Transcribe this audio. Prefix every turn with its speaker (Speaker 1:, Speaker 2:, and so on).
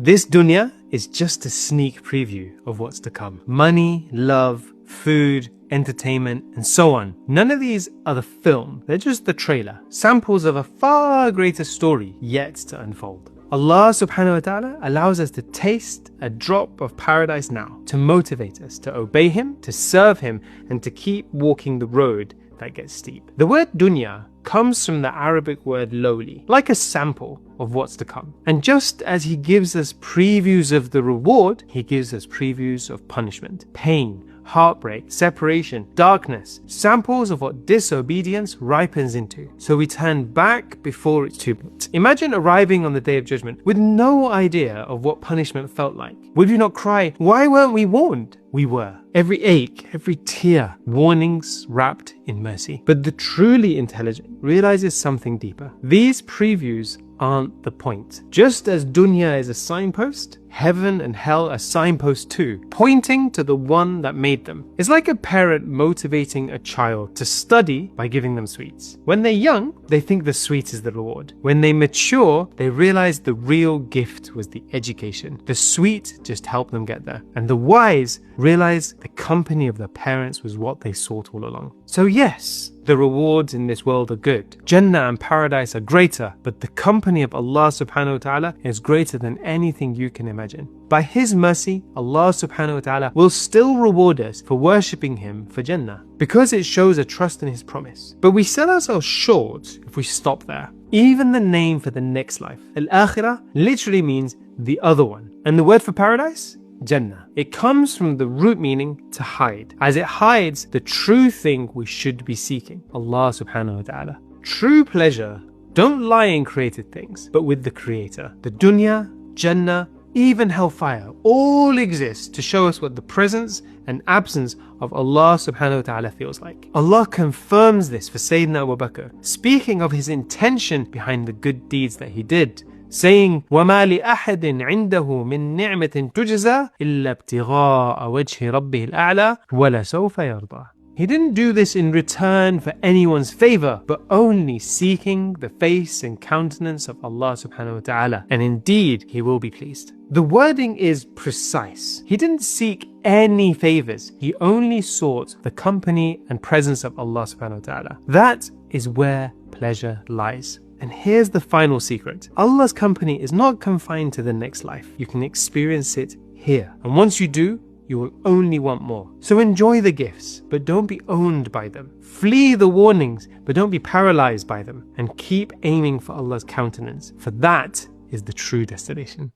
Speaker 1: This dunya is just a sneak preview of what's to come. Money, love, food, entertainment, and so on. None of these are the film, they're just the trailer. Samples of a far greater story yet to unfold. Allah subhanahu wa ta'ala allows us to taste a drop of paradise now, to motivate us to obey Him, to serve Him, and to keep walking the road that gets steep. The word dunya comes from the Arabic word lowly, like a sample of what's to come. And just as He gives us previews of the reward, He gives us previews of punishment, pain, heartbreak, separation, darkness, samples of what disobedience ripens into. So we turn back before it's too late. Imagine arriving on the Day of Judgment with no idea of what punishment felt like. Would you not cry, "Why weren't we warned?" We were. Every ache, every tear, warnings wrapped in mercy. But the truly intelligent realizes something deeper. These previews aren't the point. Just as dunya is a signpost, heaven and hell are signposts too, pointing to the one that made them. It's like a parent motivating a child to study by giving them sweets. When they're young, they think the sweet is the reward. When they mature, they realize the real gift was the education. The sweet just helped them get there. And the wise realize the company of their parents was what they sought all along. So yes, the rewards in this world are good. Jannah and paradise are greater, but the company of Allah subhanahu wa ta'ala is greater than anything you can imagine. By His mercy, Allah subhanahu wa ta'ala will still reward us for worshipping Him for Jannah, because it shows a trust in His promise. But we sell ourselves short if we stop there. Even the name for the next life, Al-Akhirah, literally means the other one. And the word for paradise? Jannah. It comes from the root meaning to hide, as it hides the true thing we should be seeking, Allah subhanahu wa ta'ala. True pleasure don't lie in created things, but with the Creator. The dunya, Jannah, even hellfire all exist to show us what the presence and absence of Allah subhanahu wa ta'ala feels like. Allah confirms this for Sayyidina Abu Bakr, speaking of his intention behind the good deeds that he did, saying, وَمَا لِأَحَدٍ عِنْدَهُ مِن نِعْمَةٍ تُجْزَى إِلَّا ابْتِغَاءَ وَجْهِ رَبِّهِ الْأَعْلَى وَلَسَوْفَ يَرْضَى. He didn't do this in return for anyone's favor, but only seeking the face and countenance of Allah subhanahu wa ta'ala. And indeed, He will be pleased. The wording is precise. He didn't seek any favors. He only sought the company and presence of Allah subhanahu wa ta'ala. That is where pleasure lies. And here's the final secret. Allah's company is not confined to the next life. You can experience it here. And once you do, you will only want more. So enjoy the gifts, but don't be owned by them. Flee the warnings, but don't be paralyzed by them. And keep aiming for Allah's countenance, for that is the true destination.